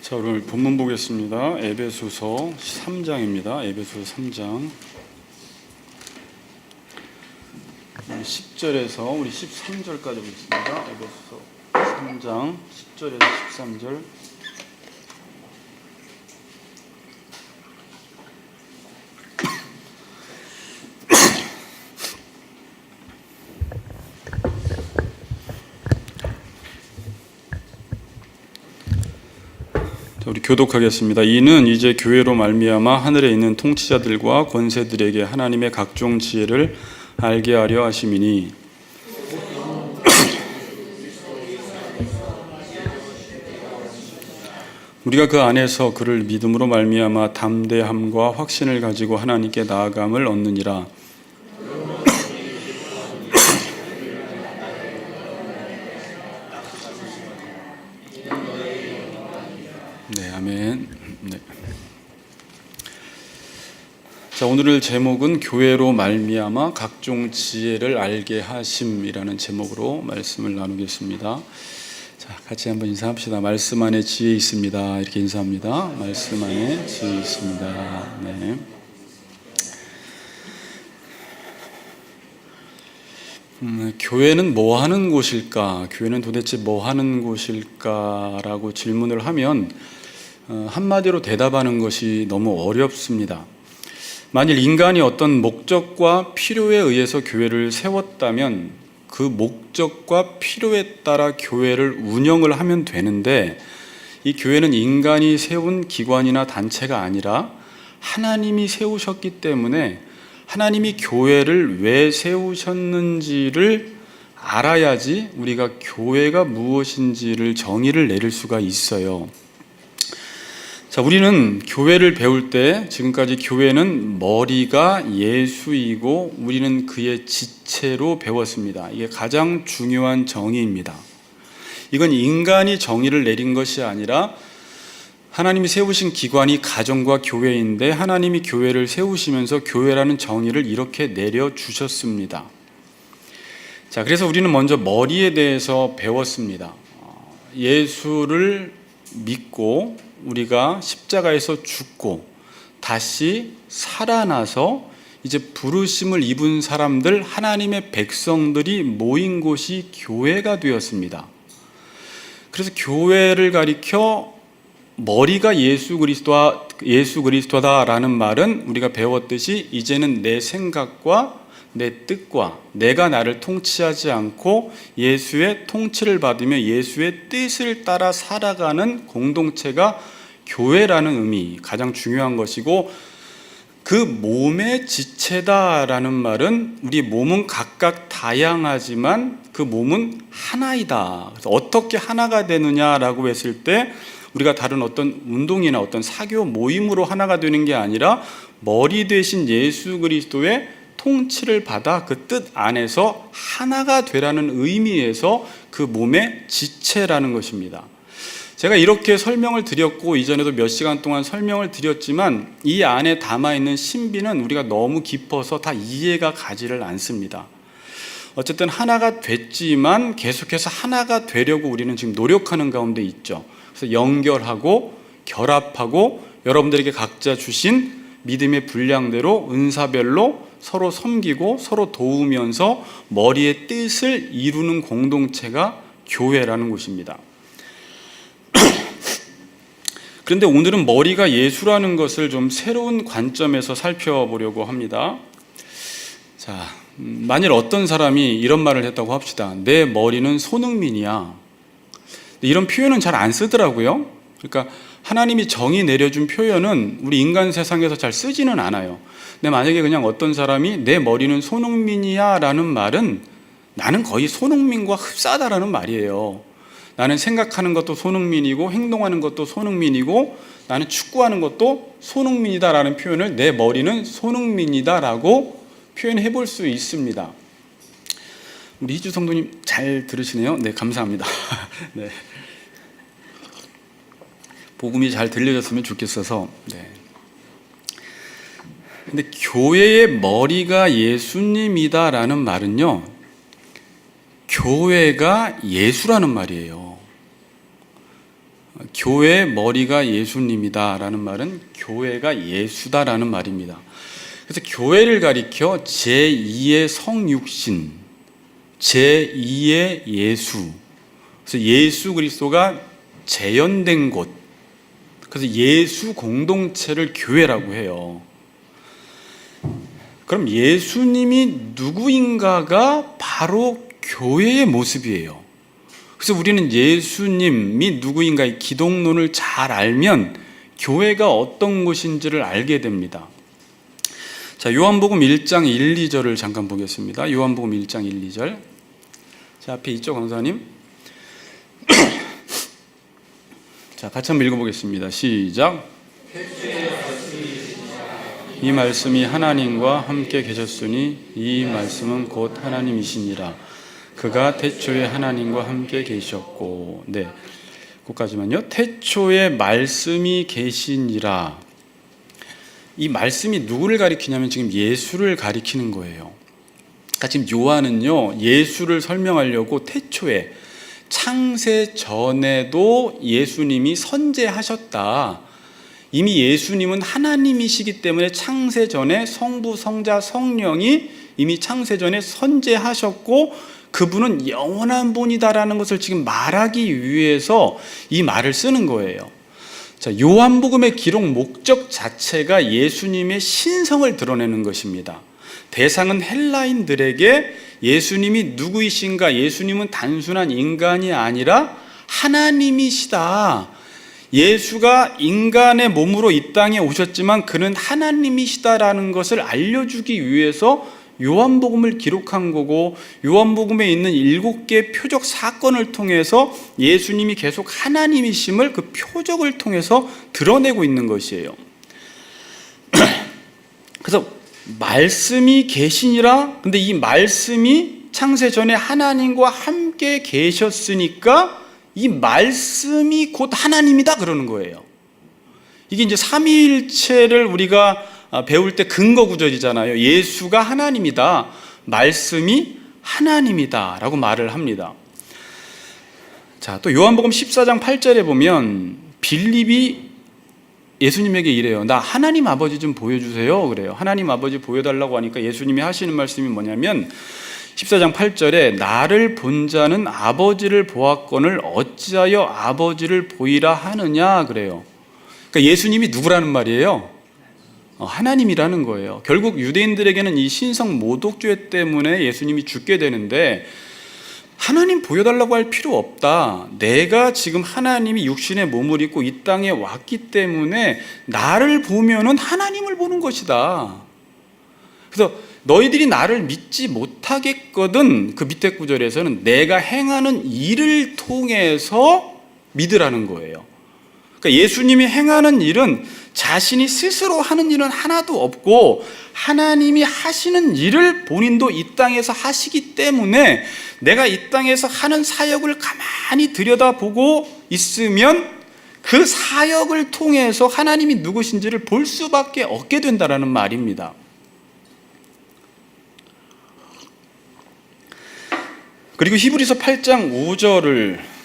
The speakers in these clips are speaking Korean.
자, 오늘 본문 보겠습니다. 에베소서 3장입니다. 에베소서 3장 10절에서 우리 13절까지 보겠습니다. 에베소서 3장 10절에서 13절. 우리 교독하겠습니다. 이는 이제 교회로 말미암아 하늘에 있는 통치자들과 권세들에게 하나님의 각종 지혜를 알게 하려 하심이니 우리가 그 안에서 그를 믿음으로 말미암아 담대함과 확신을 가지고 하나님께 나아감을 얻느니라. 네, 아멘. 네. 자, 오늘의 제목은 교회로 말미암아 각종 지혜를 알게 하심이라는 제목으로 말씀을 나누겠습니다. 자, 같이 한번 인사합시다. 말씀 안에 지혜 있습니다. 이렇게 인사합니다. 말씀 안에 지혜 있습니다. 네. 교회는 뭐 하는 곳일까? 교회는 도대체 뭐 하는 곳일까라고 질문을 하면 한마디로 대답하는 것이 너무 어렵습니다. 만일 인간이 어떤 목적과 필요에 의해서 교회를 세웠다면 그 목적과 필요에 따라 교회를 운영을 하면 되는데, 이 교회는 인간이 세운 기관이나 단체가 아니라 하나님이 세우셨기 때문에 하나님이 교회를 왜 세우셨는지를 알아야지 우리가 교회가 무엇인지를 정의를 내릴 수가 있어요. 자, 우리는 교회를 배울 때 지금까지 교회는 머리가 예수이고 우리는 그의 지체로 배웠습니다. 이게 가장 중요한 정의입니다. 이건 인간이 정의를 내린 것이 아니라 하나님이 세우신 기관이 가정과 교회인데, 하나님이 교회를 세우시면서 교회라는 정의를 이렇게 내려주셨습니다. 자, 그래서 우리는 먼저 머리에 대해서 배웠습니다. 예수를 믿고 우리가 십자가에서 죽고 다시 살아나서 이제 부르심을 입은 사람들, 하나님의 백성들이 모인 곳이 교회가 되었습니다. 그래서 교회를 가리켜 머리가 예수 그리스도다라는 말은 우리가 배웠듯이 이제는 내 생각과 내 뜻과 내가 나를 통치하지 않고 예수의 통치를 받으며 예수의 뜻을 따라 살아가는 공동체가 교회라는 의미, 가장 중요한 것이고, 그 몸의 지체다라는 말은 우리 몸은 각각 다양하지만 그 몸은 하나이다. 그래서 어떻게 하나가 되느냐라고 했을 때 우리가 다른 어떤 운동이나 어떤 사교 모임으로 하나가 되는 게 아니라 머리 대신 예수 그리스도의 통치를 받아 그 뜻 안에서 하나가 되라는 의미에서 그 몸의 지체라는 것입니다. 제가 이렇게 설명을 드렸고 이전에도 몇 시간 동안 설명을 드렸지만 이 안에 담아있는 신비는 우리가 너무 깊어서 다 이해가 가지를 않습니다. 어쨌든 하나가 됐지만 계속해서 하나가 되려고 우리는 지금 노력하는 가운데 있죠. 그래서 연결하고 결합하고 여러분들에게 각자 주신 믿음의 분량대로 은사별로 서로 섬기고 서로 도우면서 머리의 뜻을 이루는 공동체가 교회라는 곳입니다. 그런데 오늘은 머리가 예수라는 것을 좀 새로운 관점에서 살펴보려고 합니다. 자, 만일 어떤 사람이 이런 말을 했다고 합시다. 내 머리는 손흥민이야. 이런 표현은 잘 안 쓰더라고요. 그러니까 하나님이 정의 내려준 표현은 우리 인간 세상에서 잘 쓰지는 않아요. 근데 만약에 그냥 어떤 사람이 내 머리는 손흥민이야 라는 말은 나는 거의 손흥민과 흡사하다라는 말이에요. 나는 생각하는 것도 손흥민이고 행동하는 것도 손흥민이고 나는 축구하는 것도 손흥민이다라는 표현을 내 머리는 손흥민이다라고 표현해 볼 수 있습니다. 우리 희주 성도님 잘 들으시네요. 네, 감사합니다. 네. 복음이 잘 들려졌으면 좋겠어서. 네. 근데 교회의 머리가 예수님이다라는 말은요, 교회가 예수라는 말이에요. 교회의 머리가 예수님이다라는 말은 교회가 예수다라는 말입니다. 그래서 교회를 가리켜 제2의 성육신, 제2의 예수, 그래서 예수 그리스도가 재현된 곳, 그래서 예수 공동체를 교회라고 해요. 그럼 예수님이 누구인가가 바로 교회의 모습이에요. 그래서 우리는 예수님이 누구인가의 기독론을 잘 알면 교회가 어떤 곳인지를 알게 됩니다. 자, 요한복음 1장 1, 2절을 잠깐 보겠습니다. 요한복음 1장 1, 2절. 자, 앞에 있죠, 강사님? 자, 같이 한번 읽어보겠습니다. 시작. 이 말씀이 하나님과 함께 계셨으니 이 말씀은 곧 하나님이시니라. 그가 태초에 하나님과 함께 계셨고, 네, 그까지만요. 태초에 말씀이 계시니라. 이 말씀이 누구를 가리키냐면 지금 예수를 가리키는 거예요. 그러니까 지금 요한은요, 예수를 설명하려고 태초에 창세 전에도 예수님이 선재하셨다. 이미 예수님은 하나님이시기 때문에 창세 전에 성부, 성자, 성령이 이미 창세 전에 선재하셨고 그분은 영원한 분이다라는 것을 지금 말하기 위해서 이 말을 쓰는 거예요. 자, 요한복음의 기록 목적 자체가 예수님의 신성을 드러내는 것입니다. 대상은 헬라인들에게 예수님이 누구이신가, 예수님은 단순한 인간이 아니라 하나님이시다. 예수가 인간의 몸으로 이 땅에 오셨지만 그는 하나님이시다라는 것을 알려주기 위해서 요한복음을 기록한 거고, 요한복음에 있는 7개의 표적 사건을 통해서 예수님이 계속 하나님이심을 그 표적을 통해서 드러내고 있는 것이에요. 그래서 말씀이 계시니라. 근데 이 말씀이 창세 전에 하나님과 함께 계셨으니까 이 말씀이 곧 하나님이다 그러는 거예요. 이게 이제 삼위일체를 우리가 배울 때 근거 구절이잖아요. 예수가 하나님이다, 말씀이 하나님이다 라고 말을 합니다. 자, 또 요한복음 14장 8절에 보면 빌립이 예수님에게 이래요. 나 하나님 아버지 좀 보여주세요 그래요. 하나님 아버지 보여달라고 하니까 예수님이 하시는 말씀이 뭐냐면 14장 8절에 나를 본 자는 아버지를 보았거늘 어찌하여 아버지를 보이라 하느냐 그래요. 그러니까 예수님이 누구라는 말이에요? 하나님이라는 거예요. 결국 유대인들에게는 이 신성 모독죄 때문에 예수님이 죽게 되는데 하나님 보여달라고 할 필요 없다. 내가 지금 하나님이 육신의 몸을 입고 이 땅에 왔기 때문에 나를 보면은 하나님을 보는 것이다. 그래서 너희들이 나를 믿지 못하겠거든. 그 밑에 구절에서는 내가 행하는 일을 통해서 믿으라는 거예요. 그러니까 예수님이 행하는 일은 자신이 스스로 하는 일은 하나도 없고 하나님이 하시는 일을 본인도 이 땅에서 하시기 때문에 내가 이 땅에서 하는 사역을 가만히 들여다보고 있으면 그 사역을 통해서 하나님이 누구신지를 볼 수밖에 없게 된다는 말입니다. 그리고 히브리서 8장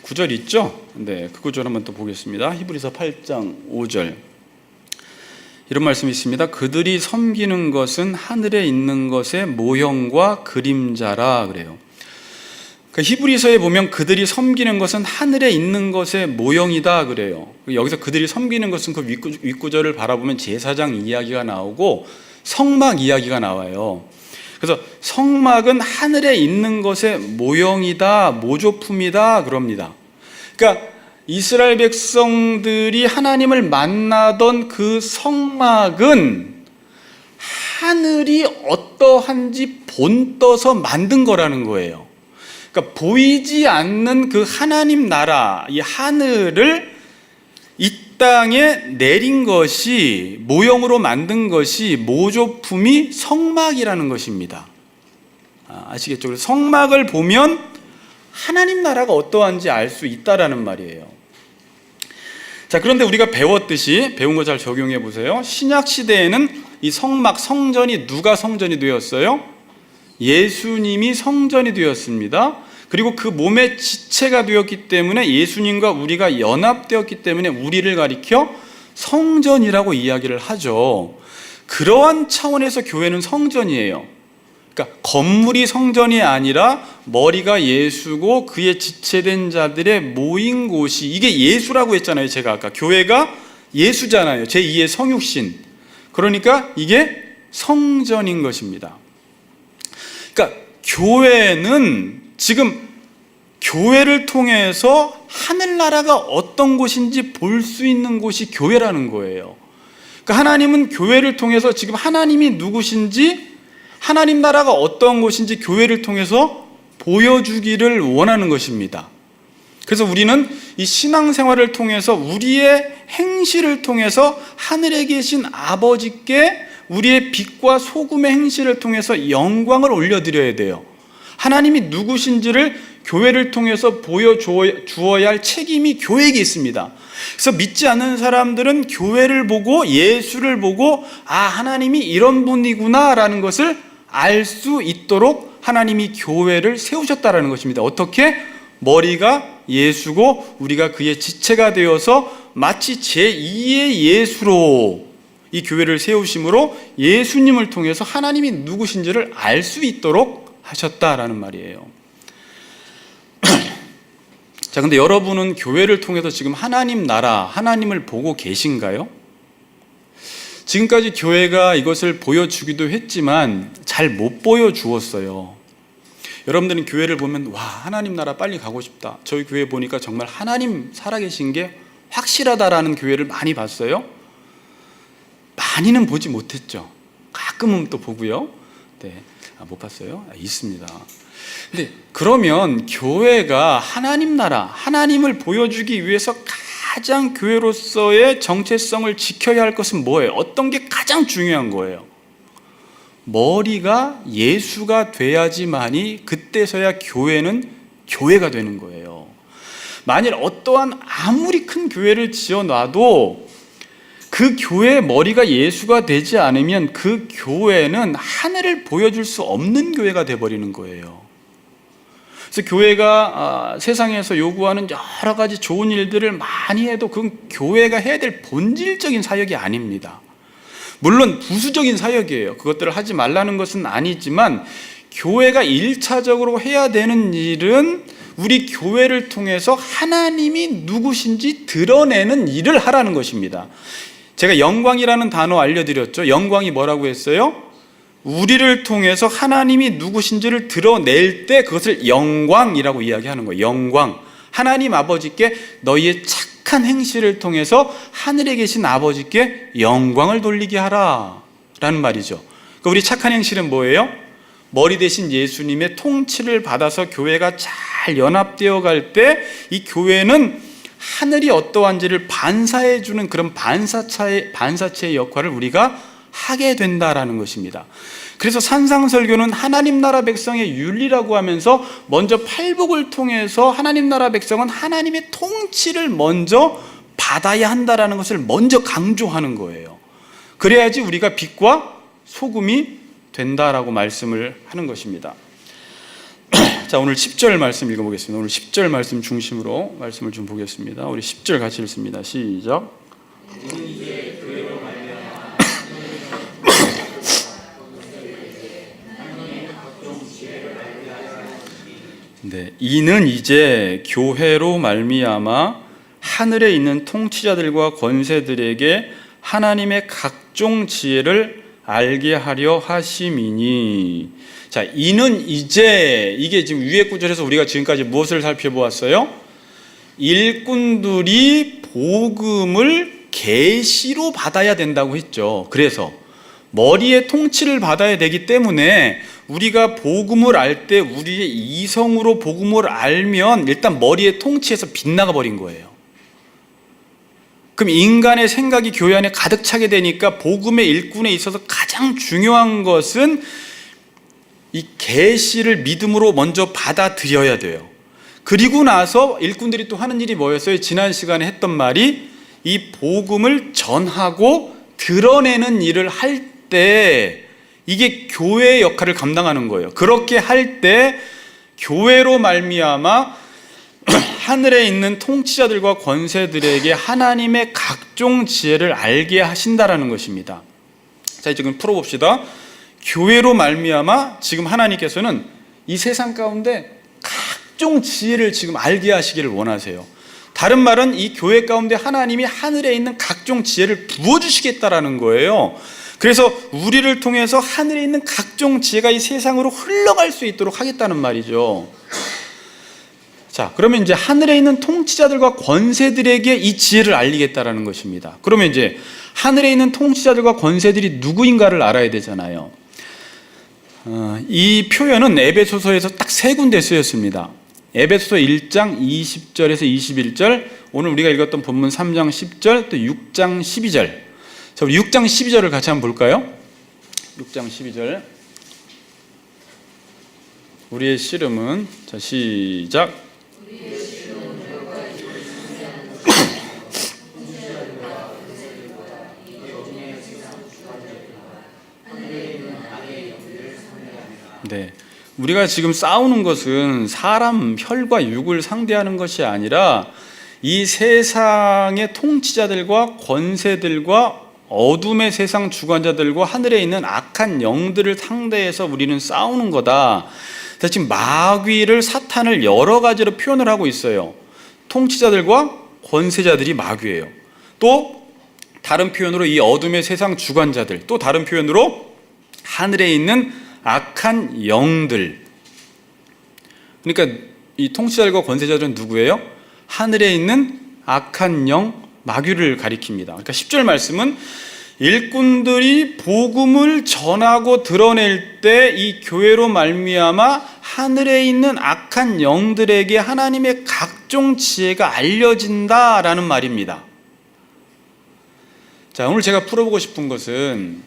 9절 있죠? 네, 그 구절 한번 또 보겠습니다. 히브리서 8장 5절. 이런 말씀이 있습니다. 그들이 섬기는 것은 하늘에 있는 것의 모형과 그림자라 그래요. 그러니까 히브리서에 보면 그들이 섬기는 것은 하늘에 있는 것의 모형이다 그래요. 여기서 그들이 섬기는 것은 그 윗구절을 바라보면 제사장 이야기가 나오고 성막 이야기가 나와요. 그래서 성막은 하늘에 있는 것의 모형이다, 모조품이다 그럽니다. 그러니까 이스라엘 백성들이 하나님을 만나던 그 성막은 하늘이 어떠한지 본떠서 만든 거라는 거예요. 그러니까 보이지 않는 그 하나님 나라, 이 하늘을 이 땅에 내린 것이, 모형으로 만든 것이, 모조품이 성막이라는 것입니다. 아시겠죠? 그래서 성막을 보면 하나님 나라가 어떠한지 알 수 있다라는 말이에요. 자, 그런데 우리가 배웠듯이 배운 거 잘 적용해 보세요. 신약 시대에는 이 성막, 성전이 누가 성전이 되었어요? 예수님이 성전이 되었습니다. 그리고 그 몸의 지체가 되었기 때문에 예수님과 우리가 연합되었기 때문에 우리를 가리켜 성전이라고 이야기를 하죠. 그러한 차원에서 교회는 성전이에요. 그러니까 건물이 성전이 아니라 머리가 예수고 그의 지체된 자들의 모인 곳이, 이게 예수라고 했잖아요. 제가 아까 교회가 예수잖아요. 제2의 성육신. 그러니까 이게 성전인 것입니다. 그러니까 교회는 지금 교회를 통해서 하늘나라가 어떤 곳인지 볼 수 있는 곳이 교회라는 거예요. 그러니까 하나님은 교회를 통해서 지금 하나님이 누구신지, 하나님 나라가 어떤 곳인지 교회를 통해서 보여주기를 원하는 것입니다. 그래서 우리는 이 신앙생활을 통해서 우리의 행실을 통해서 하늘에 계신 아버지께 우리의 빛과 소금의 행실을 통해서 영광을 올려드려야 돼요. 하나님이 누구신지를 교회를 통해서 보여주어야 할 책임이 교회에게 있습니다. 그래서 믿지 않는 사람들은 교회를 보고 예수를 보고 하나님이 이런 분이구나 라는 것을 알 수 있도록 하나님이 교회를 세우셨다라는 것입니다. 어떻게? 머리가 예수고 우리가 그의 지체가 되어서 마치 제2의 예수로 이 교회를 세우심으로 예수님을 통해서 하나님이 누구신지를 알 수 있도록 하셨다라는 말이에요. 자, 근데 여러분은 교회를 통해서 지금 하나님 나라, 하나님을 보고 계신가요? 지금까지 교회가 이것을 보여주기도 했지만 잘 못 보여주었어요. 여러분들은 교회를 보면 와, 하나님 나라 빨리 가고 싶다. 저희 교회 보니까 정말 하나님 살아계신 게 확실하다라는 교회를 많이 봤어요. 많이는 보지 못했죠. 가끔은 또 보고요. 네, 못 봤어요? 있습니다. 근데 그러면 교회가 하나님 나라, 하나님을 보여주기 위해서 가장 교회로서의 정체성을 지켜야 할 것은 뭐예요? 어떤 게 가장 중요한 거예요? 머리가 예수가 돼야지만이 그때서야 교회는 교회가 되는 거예요. 만일 어떠한 아무리 큰 교회를 지어놔도 그 교회의 머리가 예수가 되지 않으면 그 교회는 하늘을 보여줄 수 없는 교회가 돼버리는 거예요. 그래서 교회가 세상에서 요구하는 여러 가지 좋은 일들을 많이 해도 그건 교회가 해야 될 본질적인 사역이 아닙니다. 물론 부수적인 사역이에요. 그것들을 하지 말라는 것은 아니지만 교회가 1차적으로 해야 되는 일은 우리 교회를 통해서 하나님이 누구신지 드러내는 일을 하라는 것입니다. 제가 영광이라는 단어 알려드렸죠. 영광이 뭐라고 했어요? 우리를 통해서 하나님이 누구신지를 드러낼 때 그것을 영광이라고 이야기하는 거예요. 영광. 하나님 아버지께 너희의 착한 행실을 통해서 하늘에 계신 아버지께 영광을 돌리게 하라 라는 말이죠. 그러니까 우리 착한 행실은 뭐예요? 머리 대신 예수님의 통치를 받아서 교회가 잘 연합되어 갈 때 이 교회는 하늘이 어떠한지를 반사해 주는 그런 반사체의 역할을 우리가 하게 된다라는 것입니다. 그래서 산상설교는 하나님 나라 백성의 윤리라고 하면서 먼저 팔복을 통해서 하나님 나라 백성은 하나님의 통치를 먼저 받아야 한다라는 것을 먼저 강조하는 거예요. 그래야지 우리가 빛과 소금이 된다라고 말씀을 하는 것입니다. 자, 오늘 10절 말씀 읽어보겠습니다. 오늘 10절 말씀 중심으로 말씀을 좀 보겠습니다. 우리 10절 같이 읽습니다. 시작. 네, 이는 이제 교회로 말미암아 하늘에 있는 통치자들과 권세들에게 하나님의 각종 지혜를 알게 하려 하심이니. 자, 이는 이제, 이게 지금 위에 구절에서 우리가 지금까지 무엇을 살펴보았어요? 일꾼들이 복음을 계시로 받아야 된다고 했죠. 그래서 머리의 통치를 받아야 되기 때문에 우리가 복음을 알 때 우리의 이성으로 복음을 알면 일단 머리의 통치에서 빗나가 버린 거예요. 그럼 인간의 생각이 교회 안에 가득 차게 되니까 복음의 일꾼에 있어서 가장 중요한 것은 이 계시를 믿음으로 먼저 받아들여야 돼요. 그리고 나서 일꾼들이 또 하는 일이 뭐였어요? 지난 시간에 했던 말이 이 복음을 전하고 드러내는 일을 할 때 이게 교회의 역할을 감당하는 거예요. 그렇게 할 때 교회로 말미암아 하늘에 있는 통치자들과 권세들에게 하나님의 각종 지혜를 알게 하신다라는 것입니다. 자, 지금 풀어봅시다. 교회로 말미암아 지금 하나님께서는 이 세상 가운데 각종 지혜를 지금 알게 하시기를 원하세요. 다른 말은 이 교회 가운데 하나님이 하늘에 있는 각종 지혜를 부어주시겠다라는 거예요. 그래서 우리를 통해서 하늘에 있는 각종 지혜가 이 세상으로 흘러갈 수 있도록 하겠다는 말이죠. 자, 그러면 이제 하늘에 있는 통치자들과 권세들에게 이 지혜를 알리겠다라는 것입니다. 그러면 이제 하늘에 있는 통치자들과 권세들이 누구인가를 알아야 되잖아요. 이 표현은 에베소서에서 딱 세 군데 쓰였습니다. 에베소서 1장 20절에서 21절, 오늘 우리가 읽었던 본문 3장 10절, 또 6장 12절. 자, 우리 6장 12절을 같이 한번 볼까요? 6장 12절. 우리의 씨름은, 자, 시작. 네, 우리가 지금 싸우는 것은 사람 혈과 육을 상대하는 것이 아니라 이 세상의 통치자들과 권세들과 어둠의 세상 주관자들과 하늘에 있는 악한 영들을 상대해서 우리는 싸우는 거다. 지금 마귀를, 사탄을 여러 가지로 표현을 하고 있어요. 통치자들과 권세자들이 마귀예요. 또 다른 표현으로 이 어둠의 세상 주관자들, 또 다른 표현으로 하늘에 있는 악한 영들. 그러니까 이 통치자들과 권세자들은 누구예요? 하늘에 있는 악한 영, 마귀를 가리킵니다. 그러니까 10절 말씀은 일꾼들이 복음을 전하고 드러낼 때 이 교회로 말미암아 하늘에 있는 악한 영들에게 하나님의 각종 지혜가 알려진다라는 말입니다. 자, 오늘 제가 풀어보고 싶은 것은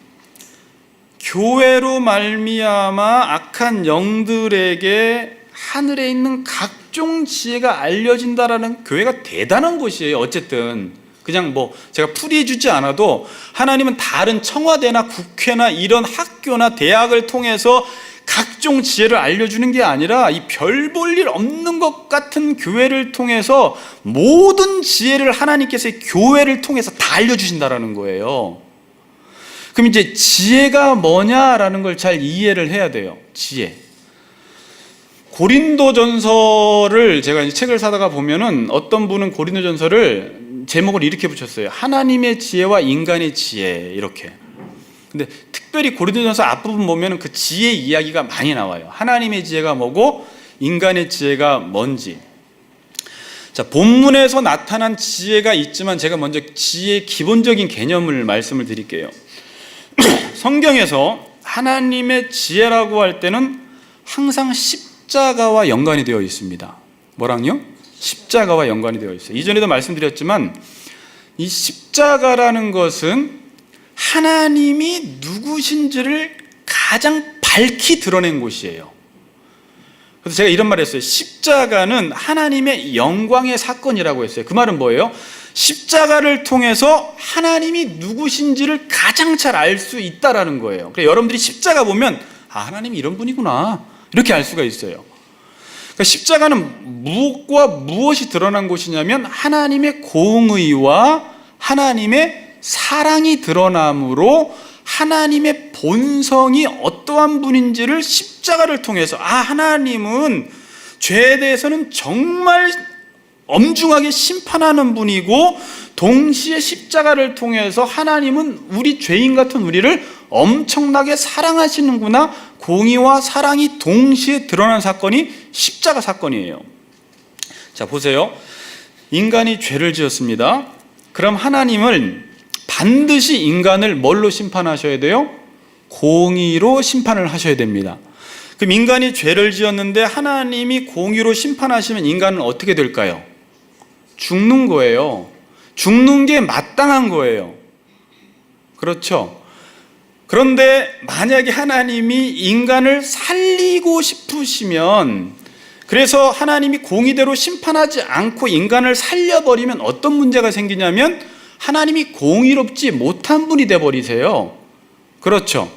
교회로 말미암아 악한 영들에게 하늘에 있는 각종 지혜가 알려진다라는, 교회가 대단한 곳이에요. 어쨌든 그냥 뭐 제가 풀이해주지 않아도 하나님은 다른 청와대나 국회나 이런 학교나 대학을 통해서 각종 지혜를 알려주는 게 아니라 이 별 볼 일 없는 것 같은 교회를 통해서 모든 지혜를 하나님께서 교회를 통해서 다 알려주신다라는 거예요. 그럼 이제 지혜가 뭐냐라는 걸 잘 이해를 해야 돼요. 지혜. 고린도전서를 제가 이제 책을 사다가 보면은 어떤 분은 고린도전서를 제목을 이렇게 붙였어요. 하나님의 지혜와 인간의 지혜, 이렇게. 근데 특별히 고린도전서 앞부분 보면은 그 지혜 이야기가 많이 나와요. 하나님의 지혜가 뭐고 인간의 지혜가 뭔지. 자, 본문에서 나타난 지혜가 있지만 제가 먼저 지혜의 기본적인 개념을 말씀을 드릴게요. 성경에서 하나님의 지혜라고 할 때는 항상 십자가와 연관이 되어 있습니다. 뭐랑요? 십자가와 연관이 되어 있어요. 이전에도 말씀드렸지만 이 십자가라는 것은 하나님이 누구신지를 가장 밝히 드러낸 곳이에요. 그래서 제가 이런 말을 했어요. 십자가는 하나님의 영광의 사건이라고 했어요. 그 말은 뭐예요? 십자가를 통해서 하나님이 누구신지를 가장 잘 알 수 있다라는 거예요. 그래서 여러분들이 십자가 보면 아, 하나님이 이런 분이구나, 이렇게 알 수가 있어요. 그러니까 십자가는 무엇과 무엇이 드러난 곳이냐면 하나님의 공의와 하나님의 사랑이 드러남으로 하나님의 본성이 어떠한 분인지를 십자가를 통해서, 아, 하나님은 죄에 대해서는 정말 엄중하게 심판하는 분이고 동시에 십자가를 통해서 하나님은 우리 죄인 같은 우리를 엄청나게 사랑하시는구나, 공의와 사랑이 동시에 드러난 사건이 십자가 사건이에요. 자, 보세요. 인간이 죄를 지었습니다. 그럼 하나님은 반드시 인간을 뭘로 심판하셔야 돼요? 공의로 심판을 하셔야 됩니다. 그럼 인간이 죄를 지었는데 하나님이 공의로 심판하시면 인간은 어떻게 될까요? 죽는 거예요. 죽는 게 마땅한 거예요. 그렇죠? 그런데 만약에 하나님이 인간을 살리고 싶으시면, 그래서 하나님이 공의대로 심판하지 않고 인간을 살려버리면 어떤 문제가 생기냐면 하나님이 공의롭지 못한 분이 돼버리세요. 그렇죠?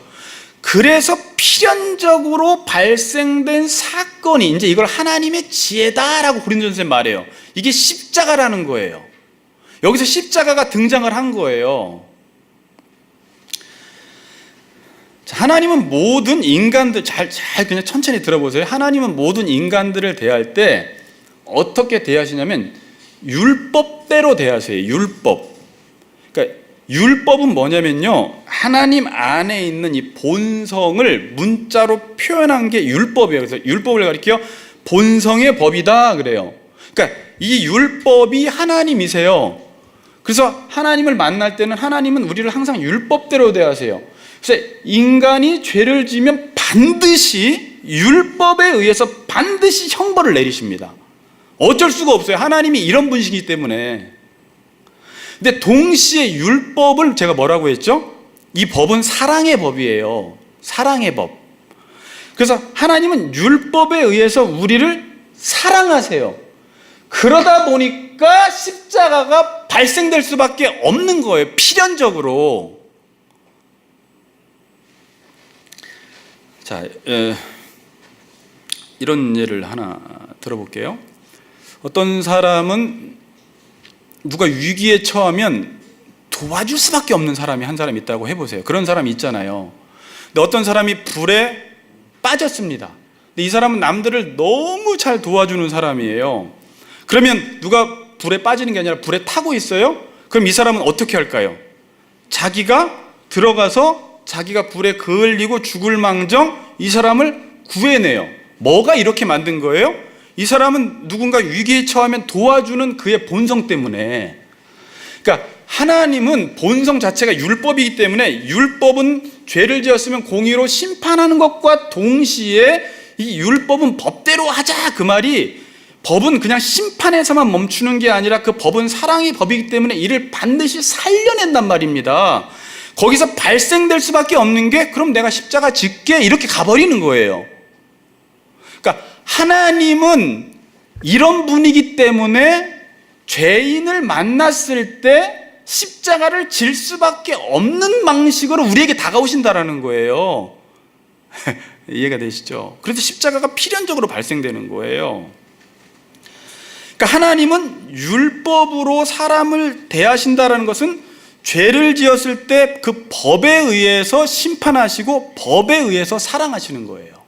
그래서 필연적으로 발생된 사건이 이제 이걸 하나님의 지혜다라고 고린도전서에 말해요. 이게 십자가라는 거예요. 여기서 십자가가 등장을 한 거예요. 하나님은 모든 인간들 잘 그냥 천천히 들어보세요. 하나님은 모든 인간들을 대할 때 어떻게 대하시냐면 율법대로 대하세요. 율법. 그러니까 율법은 뭐냐면요, 하나님 안에 있는 이 본성을 문자로 표현한 게 율법이에요. 그래서 율법을 가리켜 본성의 법이다 그래요. 그러니까 이 율법이 하나님이세요. 그래서 하나님을 만날 때는 하나님은 우리를 항상 율법대로 대하세요. 그래서 인간이 죄를 지으면 반드시 율법에 의해서 반드시 형벌을 내리십니다. 어쩔 수가 없어요. 하나님이 이런 분이시기 때문에. 근데 동시에 율법을 제가 뭐라고 했죠? 이 법은 사랑의 법이에요. 사랑의 법. 그래서 하나님은 율법에 의해서 우리를 사랑하세요. 그러다 보니까 십자가가 발생될 수밖에 없는 거예요. 필연적으로. 자, 이런 예를 하나 들어볼게요. 어떤 사람은 누가 위기에 처하면 도와줄 수밖에 없는 사람이 한 사람 있다고 해보세요. 그런 사람이 있잖아요. 근데 어떤 사람이 불에 빠졌습니다. 근데 이 사람은 남들을 너무 잘 도와주는 사람이에요. 그러면 누가 불에 빠지는 게 아니라 불에 타고 있어요? 그럼 이 사람은 어떻게 할까요? 자기가 들어가서 자기가 불에 그을리고 죽을 망정 이 사람을 구해내요. 뭐가 이렇게 만든 거예요? 이 사람은 누군가 위기에 처하면 도와주는 그의 본성 때문에. 그러니까 하나님은 본성 자체가 율법이기 때문에 율법은 죄를 지었으면 공의로 심판하는 것과 동시에 이 율법은 법대로 하자 그 말이, 법은 그냥 심판에서만 멈추는 게 아니라 그 법은 사랑의 법이기 때문에 이를 반드시 살려낸단 말입니다. 거기서 발생될 수밖에 없는 게 그럼 내가 십자가 짓게 이렇게 가버리는 거예요. 그러니까 하나님은 이런 분이기 때문에 죄인을 만났을 때 십자가를 질 수밖에 없는 방식으로 우리에게 다가오신다라는 거예요. 이해가 되시죠? 그래서 십자가가 필연적으로 발생되는 거예요. 그러니까 하나님은 율법으로 사람을 대하신다라는 것은 죄를 지었을 때 그 법에 의해서 심판하시고 법에 의해서 사랑하시는 거예요.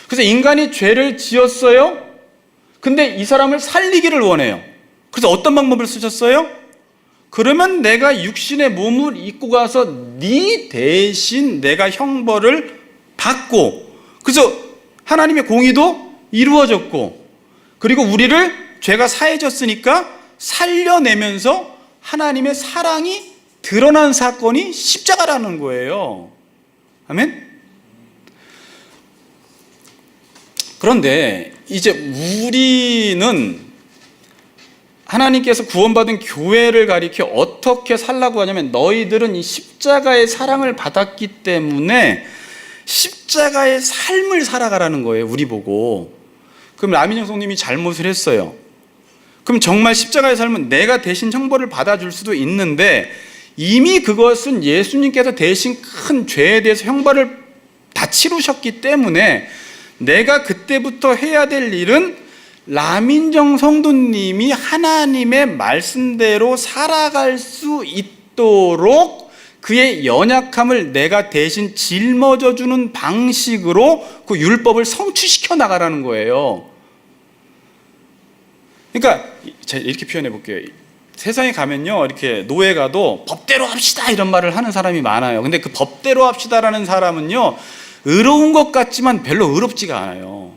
그래서 인간이 죄를 지었어요. 근데 이 사람을 살리기를 원해요. 그래서 어떤 방법을 쓰셨어요? 그러면 내가 육신의 몸을 입고 가서 네 대신 내가 형벌을 받고, 그래서 하나님의 공의도 이루어졌고, 그리고 우리를 죄가 사해졌으니까 살려내면서 하나님의 사랑이 드러난 사건이 십자가라는 거예요. 아멘? 그런데 이제 우리는 하나님께서 구원받은 교회를 가리켜 어떻게 살라고 하냐면, 너희들은 이 십자가의 사랑을 받았기 때문에 십자가의 삶을 살아가라는 거예요. 우리 보고. 그럼 라민영 성님이 잘못을 했어요. 그럼 정말 십자가의 삶은 내가 대신 형벌을 받아줄 수도 있는데, 이미 그것은 예수님께서 대신 큰 죄에 대해서 형벌을 다 치르셨기 때문에 내가 그때부터 해야 될 일은 라민정 성도님이 하나님의 말씀대로 살아갈 수 있도록 그의 연약함을 내가 대신 짊어져주는 방식으로 그 율법을 성취시켜 나가라는 거예요. 그러니까 제가 이렇게 표현해 볼게요. 세상에 가면요, 이렇게 노예 가도 법대로 합시다 이런 말을 하는 사람이 많아요. 근데 그 법대로 합시다라는 사람은요, 의로운 것 같지만 별로 의롭지가 않아요.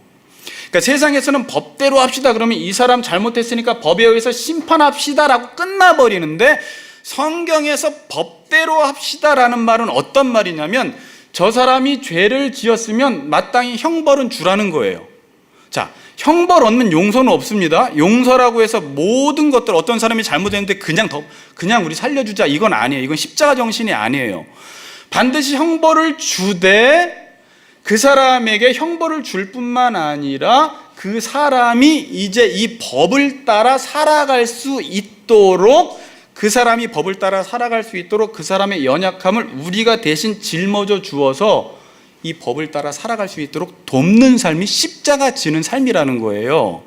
그러니까 세상에서는 법대로 합시다 그러면 이 사람 잘못했으니까 법에 의해서 심판합시다라고 끝나버리는데, 성경에서 법대로 합시다라는 말은 어떤 말이냐면, 저 사람이 죄를 지었으면 마땅히 형벌은 주라는 거예요. 자, 형벌 얻는 용서는 없습니다. 용서라고 해서 모든 것들, 어떤 사람이 잘못했는데 그냥 우리 살려주자 이건 아니에요. 이건 십자가 정신이 아니에요. 반드시 형벌을 주되 그 사람에게 형벌을 줄 뿐만 아니라 그 사람이 이제 이 법을 따라 살아갈 수 있도록 그 사람이 법을 따라 살아갈 수 있도록 그 사람의 연약함을 우리가 대신 짊어져 주어서 이 법을 따라 살아갈 수 있도록 돕는 삶이 십자가 지는 삶이라는 거예요.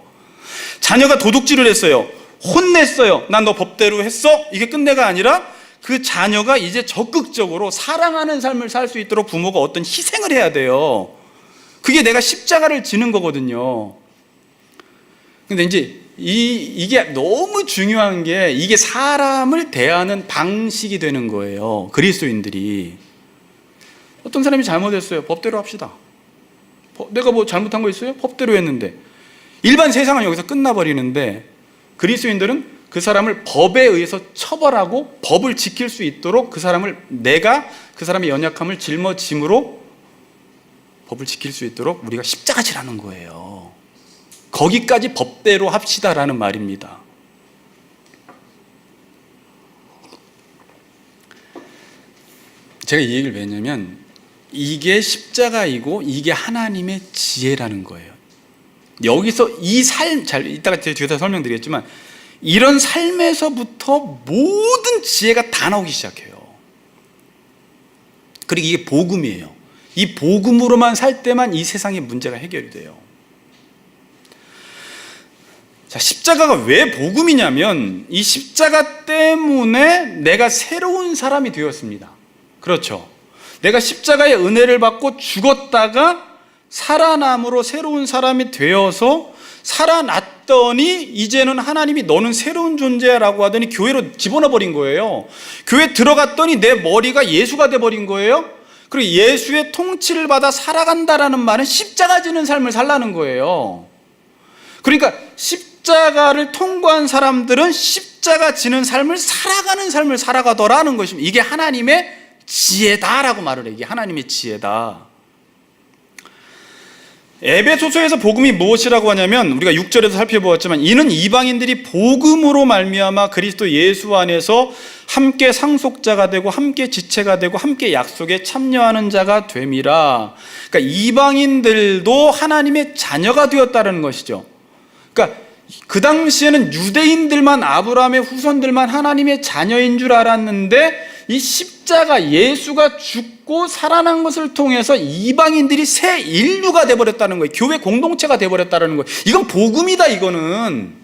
자녀가 도둑질을 했어요. 혼냈어요. 난 너 법대로 했어? 이게 끝내가 아니라 그 자녀가 이제 적극적으로 사랑하는 삶을 살 수 있도록 부모가 어떤 희생을 해야 돼요. 그게 내가 십자가를 지는 거거든요. 근데 이제 이게 너무 중요한 게 이게 사람을 대하는 방식이 되는 거예요. 그리스도인들이. 어떤 사람이 잘못했어요. 법대로 합시다. 내가 뭐 잘못한 거 있어요? 법대로 했는데. 일반 세상은 여기서 끝나버리는데 그리스도인들은 그 사람을 법에 의해서 처벌하고 법을 지킬 수 있도록 그 사람을 내가 그 사람의 연약함을 짊어짐으로 법을 지킬 수 있도록 우리가 십자가지라는 거예요. 거기까지 법대로 합시다라는 말입니다. 제가 이 얘기를 왜 했냐면 이게 십자가이고 이게 하나님의 지혜라는 거예요. 여기서 이 삶, 이따가 제가 뒤에서 설명드리겠지만 이런 삶에서부터 모든 지혜가 다 나오기 시작해요. 그리고 이게 복음이에요. 이 복음으로만 살 때만 이 세상의 문제가 해결이 돼요. 자, 십자가가 왜 복음이냐면 이 십자가 때문에 내가 새로운 사람이 되었습니다. 그렇죠. 내가 십자가의 은혜를 받고 죽었다가 살아남으로 새로운 사람이 되어서 살아났더니 이제는 하나님이 너는 새로운 존재라고 하더니 교회로 집어넣어 버린 거예요. 교회 들어갔더니 내 머리가 예수가 돼버린 거예요. 그리고 예수의 통치를 받아 살아간다라는 말은 십자가 지는 삶을 살라는 거예요. 그러니까 십자가를 통과한 사람들은 십자가 지는 삶을 살아가는 삶을 살아가더라는 것입니다. 이게 하나님의 지혜다라고 말을 해요. 이게 하나님의 지혜다. 에베소서에서 복음이 무엇이라고 하냐면 우리가 6절에서 살펴보았지만 이는 이방인들이 복음으로 말미암아 그리스도 예수 안에서 함께 상속자가 되고 함께 지체가 되고 함께 약속에 참여하는 자가 됨이라. 그러니까 이방인들도 하나님의 자녀가 되었다는 것이죠. 그러니까 그 당시에는 유대인들만 아브라함의 후손들만 하나님의 자녀인 줄 알았는데 이 십자가 예수가 죽고 살아난 것을 통해서 이방인들이 새 인류가 돼버렸다는 거예요. 교회 공동체가 돼버렸다는 거예요. 이건 복음이다. 이거는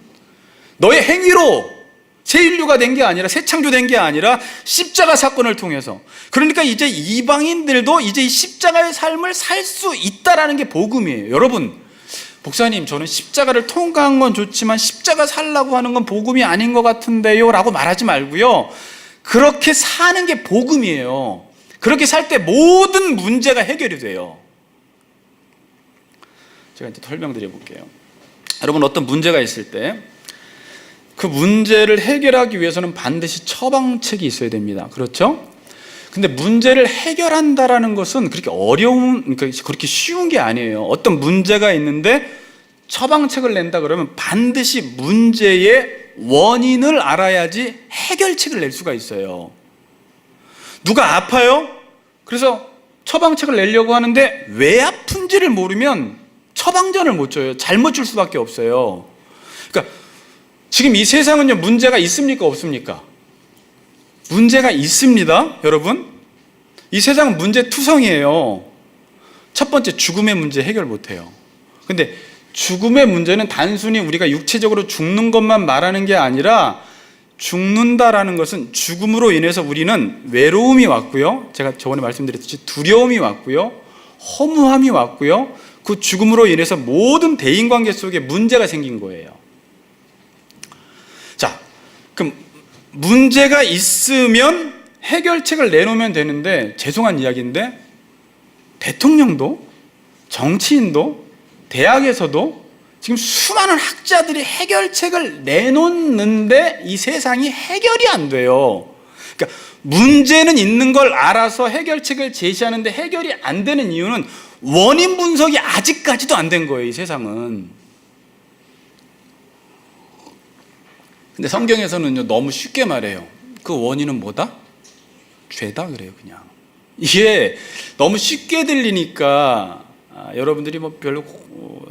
너의 행위로 새 인류가 된 게 아니라 새 창조된 게 아니라 십자가 사건을 통해서. 그러니까 이제 이방인들도 이제 이 십자가의 삶을 살 수 있다라는 게 복음이에요. 여러분, 목사님 저는 십자가를 통과한 건 좋지만 십자가 살라고 하는 건 복음이 아닌 것 같은데요 라고 말하지 말고요, 그렇게 사는 게 복음이에요. 그렇게 살 때 모든 문제가 해결이 돼요. 제가 이제 설명드려 볼게요. 여러분, 어떤 문제가 있을 때 그 문제를 해결하기 위해서는 반드시 처방책이 있어야 됩니다. 그렇죠? 근데 문제를 해결한다라는 것은 그렇게 그러니까 그렇게 쉬운 게 아니에요. 어떤 문제가 있는데 처방책을 낸다 그러면 반드시 문제의 원인을 알아야지 해결책을 낼 수가 있어요. 누가 아파요? 그래서 처방책을 내려고 하는데 왜 아픈지를 모르면 처방전을 못 줘요. 잘못 줄 수밖에 없어요. 그러니까 지금 이 세상은요, 문제가 있습니까? 없습니까? 문제가 있습니다, 여러분. 이 세상은 문제투성이에요. 첫 번째, 죽음의 문제 해결 못해요. 근데 죽음의 문제는 단순히 우리가 육체적으로 죽는 것만 말하는 게 아니라 죽는다라는 것은 죽음으로 인해서 우리는 외로움이 왔고요, 제가 저번에 말씀드렸듯이 두려움이 왔고요, 허무함이 왔고요, 그 죽음으로 인해서 모든 대인관계 속에 문제가 생긴 거예요. 자, 그럼 문제가 있으면 해결책을 내놓으면 되는데, 죄송한 이야기인데 대통령도 정치인도 대학에서도 지금 수많은 학자들이 해결책을 내놓는데 이 세상이 해결이 안 돼요. 그러니까 문제는 있는 걸 알아서 해결책을 제시하는데 해결이 안 되는 이유는 원인 분석이 아직까지도 안 된 거예요, 이 세상은. 근데 성경에서는요, 너무 쉽게 말해요. 그 원인은 뭐다? 죄다 그래요, 그냥. 이게 너무 쉽게 들리니까 여러분들이 뭐 별로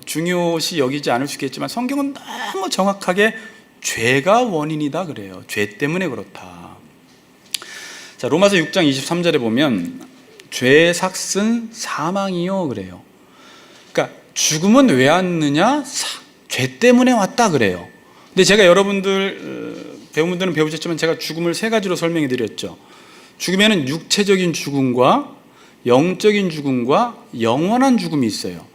중요시 여기지 않을 수 있겠지만 성경은 너무 정확하게 죄가 원인이다 그래요. 죄 때문에 그렇다. 자, 로마서 6장 23절에 보면 죄의 삭은 사망이요 그래요. 그러니까 죽음은 왜 왔느냐? 죄 때문에 왔다 그래요. 근데 제가 여러분들 배우분들은 배우셨지만 제가 죽음을 세 가지로 설명해 드렸죠. 죽음에는 육체적인 죽음과 영적인 죽음과 영원한 죽음이 있어요.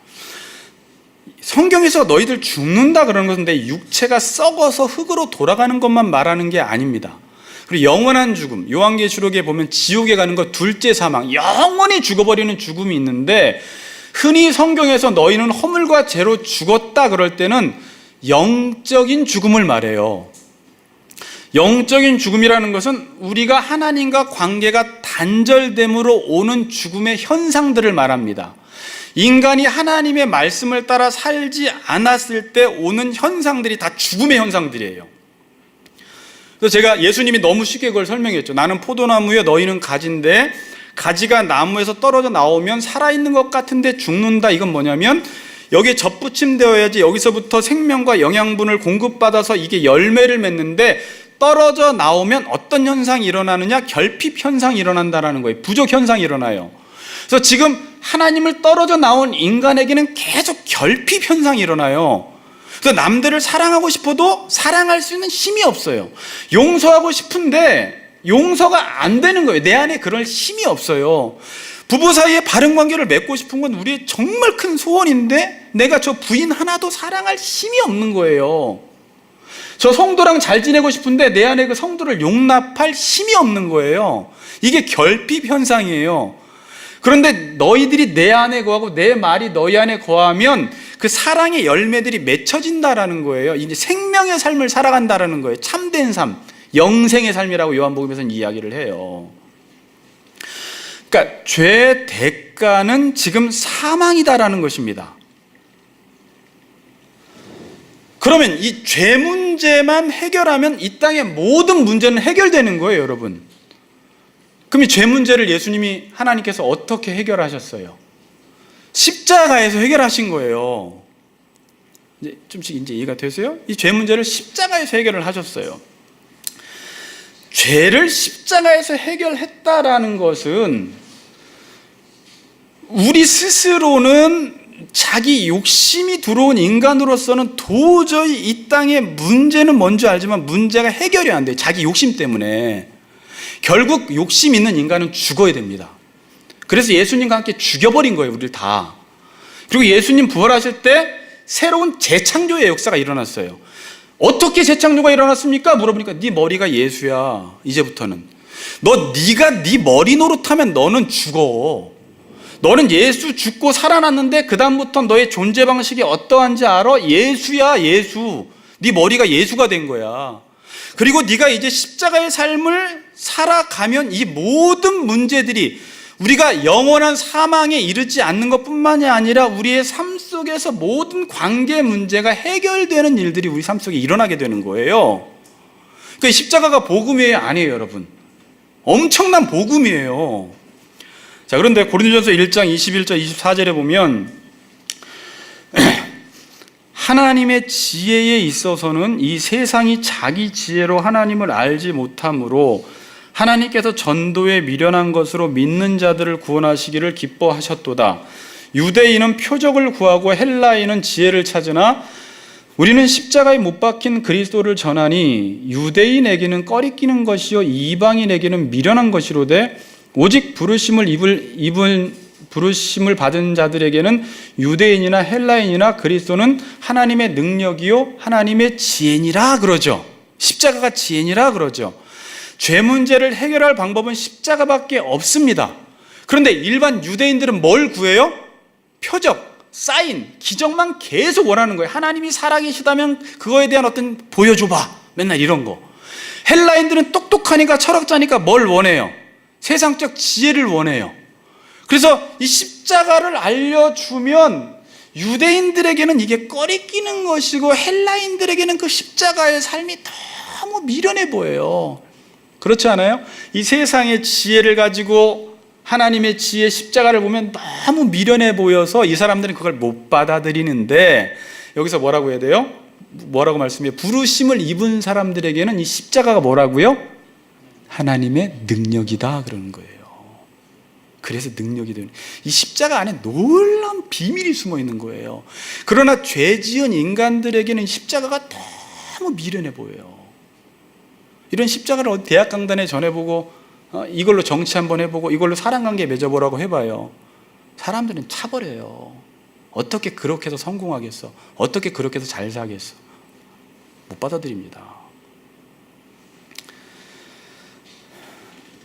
성경에서 너희들 죽는다 그러는 것인데 육체가 썩어서 흙으로 돌아가는 것만 말하는 게 아닙니다. 그리고 영원한 죽음, 요한계시록에 보면 지옥에 가는 것, 둘째 사망, 영원히 죽어버리는 죽음이 있는데, 흔히 성경에서 너희는 허물과 죄로 죽었다 그럴 때는 영적인 죽음을 말해요. 영적인 죽음이라는 것은 우리가 하나님과 관계가 단절됨으로 오는 죽음의 현상들을 말합니다. 인간이 하나님의 말씀을 따라 살지 않았을 때 오는 현상들이 다 죽음의 현상들이에요. 그래서 제가 예수님이 너무 쉽게 그걸 설명했죠. 나는 포도나무에 너희는 가지인데 가지가 나무에서 떨어져 나오면 살아있는 것 같은데 죽는다. 이건 뭐냐면 여기에 접붙임되어야지 여기서부터 생명과 영양분을 공급받아서 이게 열매를 맺는데 떨어져 나오면 어떤 현상이 일어나느냐? 결핍 현상이 일어난다는 거예요. 부족 현상이 일어나요. 그래서 지금 하나님을 떨어져 나온 인간에게는 계속 결핍 현상이 일어나요. 그래서 남들을 사랑하고 싶어도 사랑할 수 있는 힘이 없어요. 용서하고 싶은데 용서가 안 되는 거예요. 내 안에 그럴 힘이 없어요. 부부 사이에 바른 관계를 맺고 싶은 건 우리의 정말 큰 소원인데 내가 저 부인 하나도 사랑할 힘이 없는 거예요. 저 성도랑 잘 지내고 싶은데 내 안에 그 성도를 용납할 힘이 없는 거예요. 이게 결핍 현상이에요. 그런데 너희들이 내 안에 거하고 내 말이 너희 안에 거하면 그 사랑의 열매들이 맺혀진다라는 거예요. 이제 생명의 삶을 살아간다라는 거예요. 참된 삶, 영생의 삶이라고 요한복음에서는 이야기를 해요. 그러니까 죄의 대가는 지금 사망이다라는 것입니다. 그러면 이 죄 문제만 해결하면 이 땅의 모든 문제는 해결되는 거예요, 여러분. 그럼 이 죄 문제를 예수님이 하나님께서 어떻게 해결하셨어요? 십자가에서 해결하신 거예요. 이제 좀씩 이제 이해가 되세요? 이 죄 문제를 십자가에서 해결을 하셨어요. 죄를 십자가에서 해결했다라는 것은 우리 스스로는 자기 욕심이 들어온 인간으로서는 도저히 이 땅의 문제는 뭔지 알지만 문제가 해결이 안 돼요. 자기 욕심 때문에. 결국 욕심 있는 인간은 죽어야 됩니다. 그래서 예수님과 함께 죽여버린 거예요, 우리를 다. 그리고 예수님 부활하실 때 새로운 재창조의 역사가 일어났어요. 어떻게 재창조가 일어났습니까? 물어보니까 네 머리가 예수야. 이제부터는 네가 네 머리 노릇하면 너는 죽어. 너는 예수 죽고 살아났는데 그 다음부터 너의 존재 방식이 어떠한지 알아? 예수야, 예수. 네 머리가 예수가 된 거야. 그리고 네가 이제 십자가의 삶을 살아가면 이 모든 문제들이 우리가 영원한 사망에 이르지 않는 것뿐만이 아니라 우리의 삶 속에서 모든 관계 문제가 해결되는 일들이 우리 삶 속에 일어나게 되는 거예요. 그러니까 십자가가 복음이에요, 아니에요, 여러분? 엄청난 복음이에요. 자, 그런데 고린도전서 1장 21절 24절에 보면 하나님의 지혜에 있어서는 이 세상이 자기 지혜로 하나님을 알지 못하므로 하나님께서 전도에 미련한 것으로 믿는 자들을 구원하시기를 기뻐하셨도다. 유대인은 표적을 구하고 헬라인은 지혜를 찾으나 우리는 십자가에 못 박힌 그리스도를 전하니 유대인에게는 꺼리끼는 것이요 이방인에게는 미련한 것이로되 오직 부르심을 받은 자들에게는 유대인이나 헬라인이나 그리스도는 하나님의 능력이요 하나님의 지혜니라 그러죠. 십자가가 지혜니라 그러죠. 죄 문제를 해결할 방법은 십자가밖에 없습니다. 그런데 일반 유대인들은 뭘 구해요? 표적, 사인, 기적만 계속 원하는 거예요. 하나님이 살아계시다면 그거에 대한 어떤 보여줘봐. 맨날 이런 거. 헬라인들은 똑똑하니까 철학자니까 뭘 원해요? 세상적 지혜를 원해요. 그래서 이 십자가를 알려주면 유대인들에게는 이게 꺼리끼는 것이고 헬라인들에게는 그 십자가의 삶이 너무 미련해 보여요. 그렇지 않아요? 이 세상의 지혜를 가지고 하나님의 지혜 십자가를 보면 너무 미련해 보여서 이 사람들은 그걸 못 받아들이는데 여기서 뭐라고 해야 돼요? 뭐라고 말씀해요? 부르심을 입은 사람들에게는 이 십자가가 뭐라고요? 하나님의 능력이다 그러는 거예요. 그래서 능력이 되는, 이 십자가 안에 놀라운 비밀이 숨어 있는 거예요. 그러나 죄 지은 인간들에게는 십자가가 너무 미련해 보여요. 이런 십자가를 대학 강단에 전해보고 이걸로 정치 한번 해보고 이걸로 사랑관계 맺어보라고 해봐요. 사람들은 차버려요. 어떻게 그렇게 해서 성공하겠어? 어떻게 그렇게 해서 잘 사겠어? 못 받아들입니다.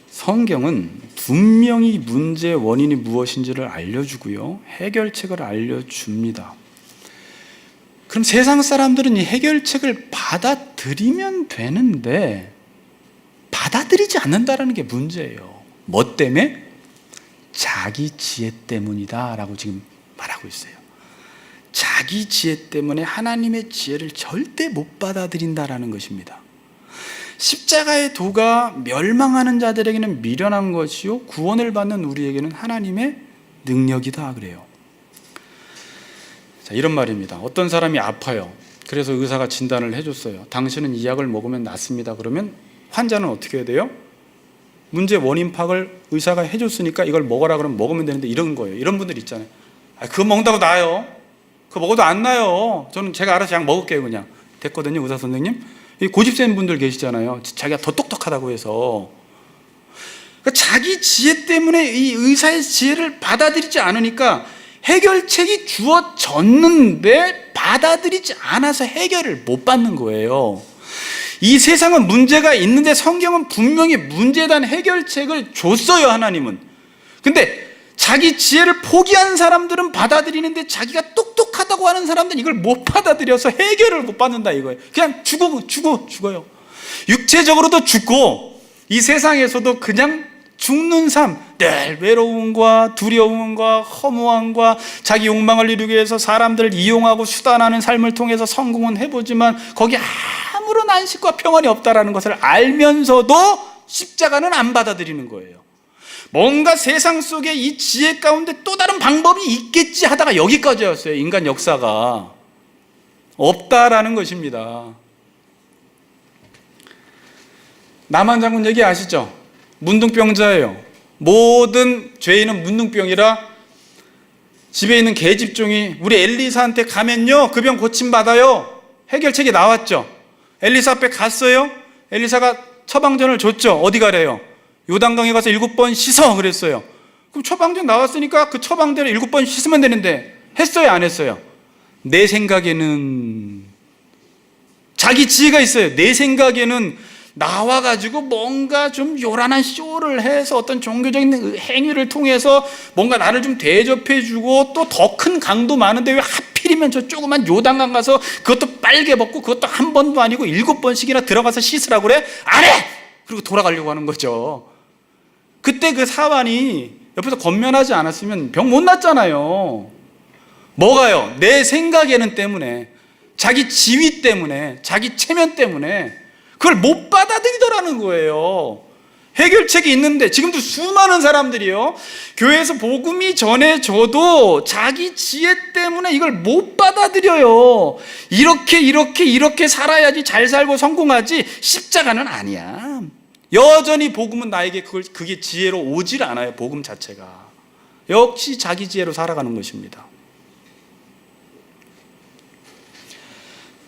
성경은 분명히 문제의 원인이 무엇인지를 알려주고요, 해결책을 알려줍니다. 그럼 세상 사람들은 이 해결책을 받아들이면 되는데 받아들이지 않는다는 게 문제예요. 뭐 때문에? 자기 지혜 때문이다 라고 지금 말하고 있어요. 자기 지혜 때문에 하나님의 지혜를 절대 못 받아들인다라는 것입니다. 십자가의 도가 멸망하는 자들에게는 미련한 것이요 구원을 받는 우리에게는 하나님의 능력이다 그래요. 자, 이런 말입니다. 어떤 사람이 아파요. 그래서 의사가 진단을 해줬어요. 당신은 이 약을 먹으면 낫습니다. 그러면 환자는 어떻게 해야 돼요? 문제 원인 파악을 의사가 해줬으니까 이걸 먹어라 그러면 먹으면 되는데 이런 거예요. 이런 분들 있잖아요. 그거 먹는다고 나아요. 그거 먹어도 안 나요. 저는 제가 알아서 약 먹을게요. 그냥 됐거든요. 의사 선생님. 이 고집센 분들 계시잖아요. 자기가 더 똑똑하다고 해서. 그러니까 자기 지혜 때문에 이 의사의 지혜를 받아들이지 않으니까 해결책이 주어졌는데 받아들이지 않아서 해결을 못 받는 거예요. 이 세상은 문제가 있는데 성경은 분명히 문제에 대한 해결책을 줬어요. 하나님은. 근데 자기 지혜를 포기한 사람들은 받아들이는데 자기가 똑똑하다고 하는 사람들은 이걸 못 받아들여서 해결을 못 받는다 이거예요. 그냥 죽어요. 육체적으로도 죽고 이 세상에서도 그냥 죽는 삶, 늘 외로움과 두려움과 허무함과 자기 욕망을 이루기 위해서 사람들을 이용하고 수단하는 삶을 통해서 성공은 해보지만 거기 아무런 안식과 평안이 없다라는 것을 알면서도 십자가는 안 받아들이는 거예요. 뭔가 세상 속에 이 지혜 가운데 또 다른 방법이 있겠지 하다가 여기까지였어요. 인간 역사가 없다라는 것입니다. 남한 장군 얘기 아시죠? 문둥병자예요. 모든 죄인은 문둥병이라 집에 있는 계집종이 우리 엘리사한테 가면요 그 병 고침받아요. 해결책이 나왔죠. 엘리사 앞에 갔어요. 엘리사가 처방전을 줬죠. 어디 가래요? 요단강에 가서 7번 씻어 그랬어요. 그럼 처방전 나왔으니까 그 처방대로 7번 씻으면 되는데 했어요 안 했어요? 내 생각에는 자기 지혜가 있어요. 내 생각에는 나와가지고 뭔가 좀 요란한 쇼를 해서 어떤 종교적인 행위를 통해서 뭔가 나를 좀 대접해주고 또 더 큰 강도 많은데 왜 하필이면 저 조그만 요단강 가서 그것도 빨개 벗고 그것도 한 번도 아니고 7번씩이나 들어가서 씻으라고 그래? 안 해! 그리고 돌아가려고 하는 거죠. 그때 그 사환이 옆에서 권면하지 않았으면 병 못 났잖아요. 뭐가요? 내 생각에는 때문에, 자기 지위 때문에, 자기 체면 때문에 그걸 못 받아들이더라는 거예요. 해결책이 있는데 지금도 수많은 사람들이요 교회에서 복음이 전해져도 자기 지혜 때문에 이걸 못 받아들여요. 이렇게 살아야지 잘 살고 성공하지 십자가는 아니야. 여전히 복음은 나에게 그게 지혜로 오질 않아요. 복음 자체가 역시 자기 지혜로 살아가는 것입니다.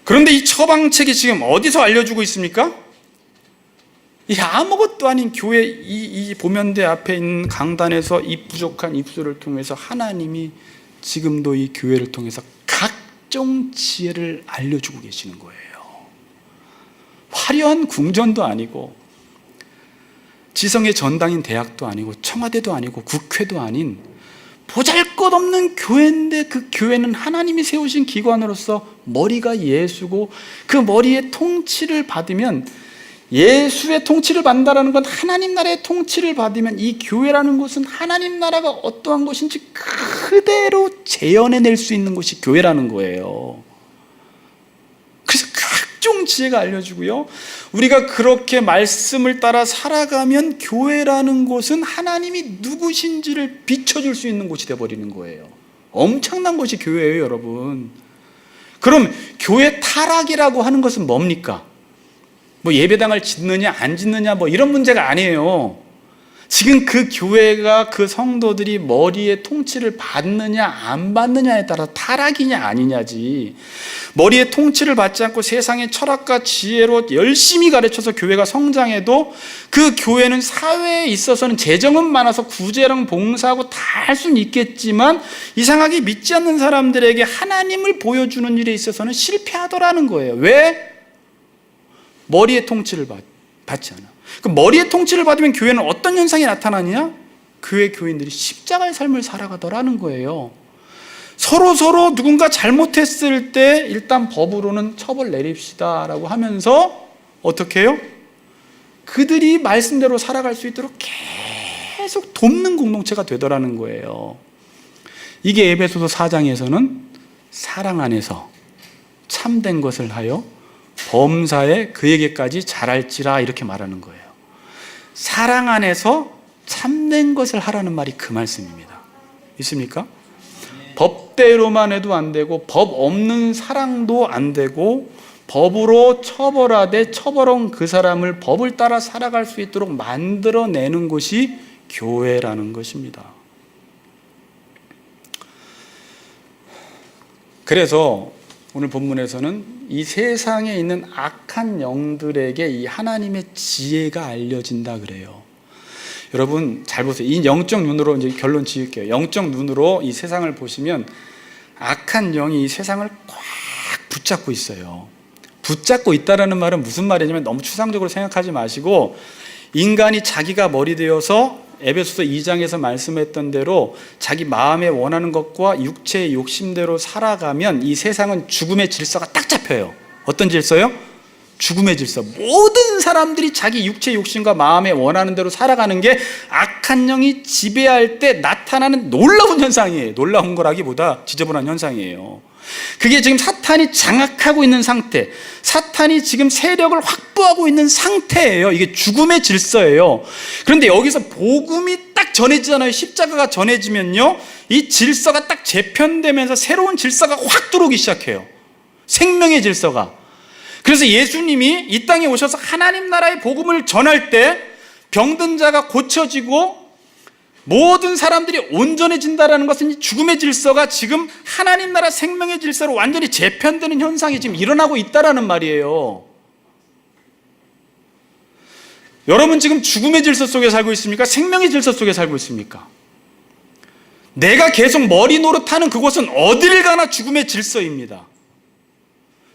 그런데 이 처방책이 지금 어디서 알려주고 있습니까? 이 아무것도 아닌 교회 이 보면대 앞에 있는 강단에서 이 부족한 입술을 통해서 하나님이 지금도 이 교회를 통해서 각종 지혜를 알려주고 계시는 거예요. 화려한 궁전도 아니고 지성의 전당인 대학도 아니고 청와대도 아니고 국회도 아닌 보잘것없는 교회인데 그 교회는 하나님이 세우신 기관으로서 머리가 예수고 그 머리의 통치를 받으면 예수의 통치를 받는다는 건 하나님 나라의 통치를 받으면 이 교회라는 곳은 하나님 나라가 어떠한 것인지 그대로 재현해낼 수 있는 곳이 교회라는 거예요. 그래서 각종 지혜가 알려주고요, 우리가 그렇게 말씀을 따라 살아가면 교회라는 곳은 하나님이 누구신지를 비춰줄 수 있는 곳이 되어버리는 거예요. 엄청난 곳이 교회예요, 여러분. 그럼 교회 타락이라고 하는 것은 뭡니까? 뭐 예배당을 짓느냐 안 짓느냐 뭐 이런 문제가 아니에요. 지금 그 교회가 그 성도들이 머리의 통치를 받느냐 안 받느냐에 따라 타락이냐 아니냐지. 머리의 통치를 받지 않고 세상의 철학과 지혜로 열심히 가르쳐서 교회가 성장해도 그 교회는 사회에 있어서는 재정은 많아서 구제랑 봉사하고 다 할 수는 있겠지만 이상하게 믿지 않는 사람들에게 하나님을 보여주는 일에 있어서는 실패하더라는 거예요. 왜? 머리의 통치를 받지 않아. 그 머리의 통치를 받으면 교회는 어떤 현상이 나타나느냐? 교회 교인들이 십자가의 삶을 살아가더라는 거예요. 서로 누군가 잘못했을 때 일단 법으로는 처벌 내립시다라고 하면서 어떻게 해요? 그들이 말씀대로 살아갈 수 있도록 계속 돕는 공동체가 되더라는 거예요. 이게 에베소서 4장에서는 사랑 안에서 참된 것을 하여 범사에 그에게까지 잘할지라 이렇게 말하는 거예요. 사랑 안에서 참된 것을 하라는 말이 그 말씀입니다. 있습니까? 법대로만 해도 안 되고 법 없는 사랑도 안 되고 법으로 처벌하되 처벌한 그 사람을 법을 따라 살아갈 수 있도록 만들어내는 것이 교회라는 것입니다. 그래서 오늘 본문에서는 이 세상에 있는 악한 영들에게 이 하나님의 지혜가 알려진다 그래요. 여러분 잘 보세요. 이 영적 눈으로 이제 결론 지을게요. 영적 눈으로 이 세상을 보시면 악한 영이 이 세상을 꽉 붙잡고 있어요. 붙잡고 있다라는 말은 무슨 말이냐면 너무 추상적으로 생각하지 마시고 인간이 자기가 머리 되어서 에베소서 2장에서 말씀했던 대로 자기 마음에 원하는 것과 육체의 욕심대로 살아가면 이 세상은 죽음의 질서가 딱 잡혀요. 어떤 질서요? 죽음의 질서. 모든 사람들이 자기 육체의 욕심과 마음에 원하는 대로 살아가는 게 악한 영이 지배할 때 나타나는 놀라운 현상이에요. 놀라운 거라기보다 지저분한 현상이에요. 그게 지금 사탄이 장악하고 있는 상태, 사탄이 지금 세력을 확보하고 있는 상태예요. 이게 죽음의 질서예요. 그런데 여기서 복음이 딱 전해지잖아요. 십자가가 전해지면요, 이 질서가 딱 재편되면서 새로운 질서가 확 들어오기 시작해요. 생명의 질서가. 그래서 예수님이 이 땅에 오셔서 하나님 나라의 복음을 전할 때 병든 자가 고쳐지고 모든 사람들이 온전해진다는 것은 이 죽음의 질서가 지금 하나님 나라 생명의 질서로 완전히 재편되는 현상이 지금 일어나고 있다는 말이에요. 여러분 지금 죽음의 질서 속에 살고 있습니까? 생명의 질서 속에 살고 있습니까? 내가 계속 머리 노릇하는 그곳은 어디를 가나 죽음의 질서입니다.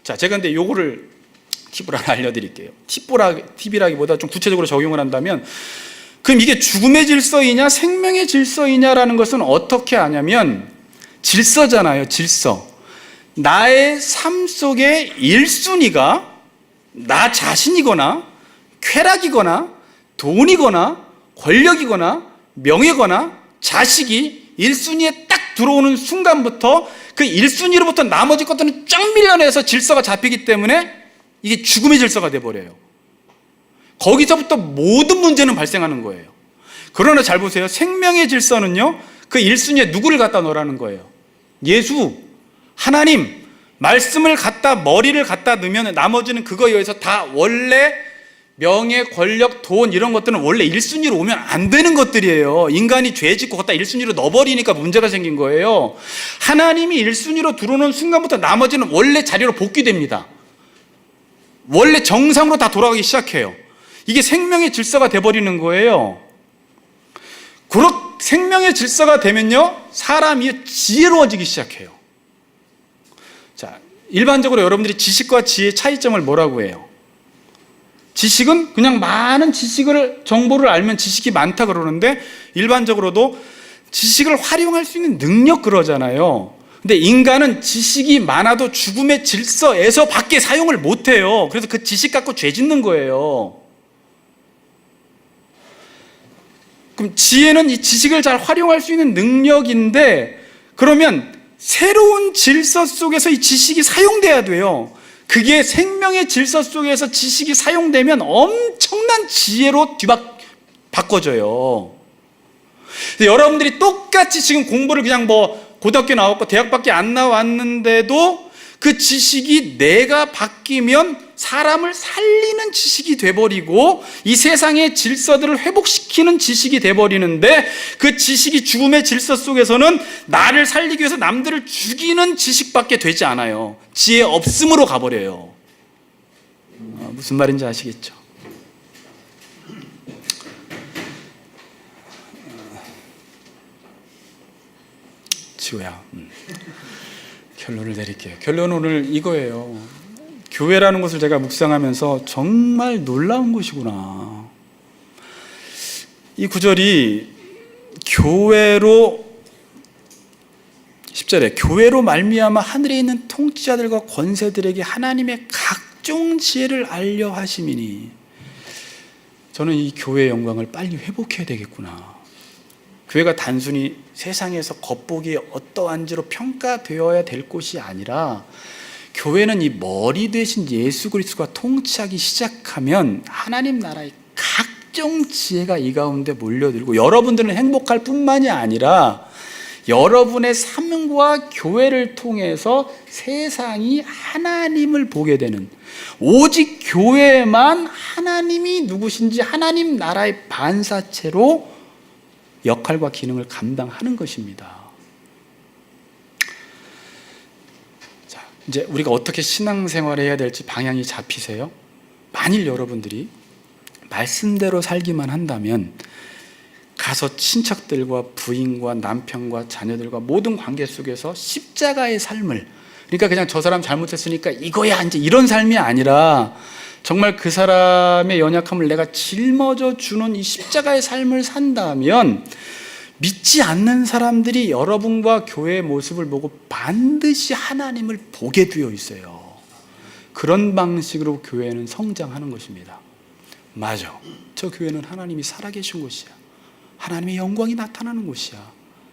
자, 제가 근데 요거를 팁을 하나 알려드릴게요. 팁이라기보다 좀 구체적으로 적용을 한다면, 그럼 이게 죽음의 질서이냐 생명의 질서이냐라는 것은 어떻게 아냐면 질서잖아요. 질서. 나의 삶 속의 1순위가 나 자신이거나 쾌락이거나 돈이거나 권력이거나 명예거나 자식이 1순위에 딱 들어오는 순간부터 그 1순위로부터 나머지 것들은 쫙 밀려내서 질서가 잡히기 때문에 이게 죽음의 질서가 돼버려요. 거기서부터 모든 문제는 발생하는 거예요. 그러나 잘 보세요. 생명의 질서는요, 그 1순위에 누구를 갖다 놓으라는 거예요? 예수, 하나님, 말씀을 갖다, 머리를 갖다 넣으면 나머지는 그거에 의해서 다 원래 명예, 권력, 돈 이런 것들은 원래 1순위로 오면 안 되는 것들이에요. 인간이 죄 짓고 갖다 1순위로 넣어버리니까 문제가 생긴 거예요. 하나님이 1순위로 들어오는 순간부터 나머지는 원래 자리로 복귀됩니다. 원래 정상으로 다 돌아가기 시작해요. 이게 생명의 질서가 돼버리는 거예요. 생명의 질서가 되면요, 사람이 지혜로워지기 시작해요. 자, 일반적으로 여러분들이 지식과 지혜의 차이점을 뭐라고 해요? 지식은 그냥 많은 정보를 알면 지식이 많다 그러는데, 일반적으로도 지식을 활용할 수 있는 능력 그러잖아요. 근데 인간은 지식이 많아도 죽음의 질서에서 밖에 사용을 못해요. 그래서 그 지식 갖고 죄 짓는 거예요. 그럼 지혜는 이 지식을 잘 활용할 수 있는 능력인데, 그러면 새로운 질서 속에서 이 지식이 사용돼야 돼요. 그게 생명의 질서 속에서 지식이 사용되면 엄청난 지혜로 바꿔져요. 여러분들이 똑같이 지금 공부를 그냥 고등학교 나왔고 대학밖에 안 나왔는데도 그 지식이 내가 바뀌면 사람을 살리는 지식이 돼버리고 이 세상의 질서들을 회복시키는 지식이 돼버리는데, 그 지식이 죽음의 질서 속에서는 나를 살리기 위해서 남들을 죽이는 지식밖에 되지 않아요. 지혜 없음으로 가버려요. 무슨 말인지 아시겠죠? 지호야, 결론을 내릴게요. 결론은 오늘 이거예요. 교회라는 것을 제가 묵상하면서 정말 놀라운 것이구나. 이 구절이 교회로 10절에 교회로 말미암아 하늘에 있는 통치자들과 권세들에게 하나님의 각종 지혜를 알려 하심이니, 저는 이 교회의 영광을 빨리 회복해야 되겠구나. 교회가 단순히 세상에서 겉보기에 어떠한지로 평가되어야 될 곳이 아니라, 교회는 이 머리 되신 예수 그리스도가 통치하기 시작하면 하나님 나라의 각종 지혜가 이 가운데 몰려들고, 여러분들은 행복할 뿐만이 아니라 여러분의 삶과 교회를 통해서 세상이 하나님을 보게 되는, 오직 교회만 하나님이 누구신지 하나님 나라의 반사체로 역할과 기능을 감당하는 것입니다. 자, 이제 우리가 어떻게 신앙생활을 해야 될지 방향이 잡히세요? 만일 여러분들이 말씀대로 살기만 한다면 가서 친척들과 부인과 남편과 자녀들과 모든 관계 속에서 십자가의 삶을, 그러니까 그냥 저 사람 잘못했으니까 이거야 이제 이런 삶이 아니라 정말 그 사람의 연약함을 내가 짊어져 주는 이 십자가의 삶을 산다면, 믿지 않는 사람들이 여러분과 교회의 모습을 보고 반드시 하나님을 보게 되어 있어요. 그런 방식으로 교회는 성장하는 것입니다. 맞아, 저 교회는 하나님이 살아계신 곳이야. 하나님의 영광이 나타나는 곳이야.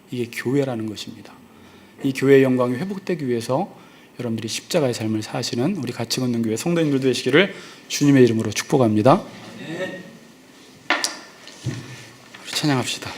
이게 교회라는 것입니다. 이 교회의 영광이 회복되기 위해서 여러분들이 십자가의 삶을 사시는 우리 같이 걷는 교회 성도님들 되시기를 주님의 이름으로 축복합니다. 우리 찬양합시다.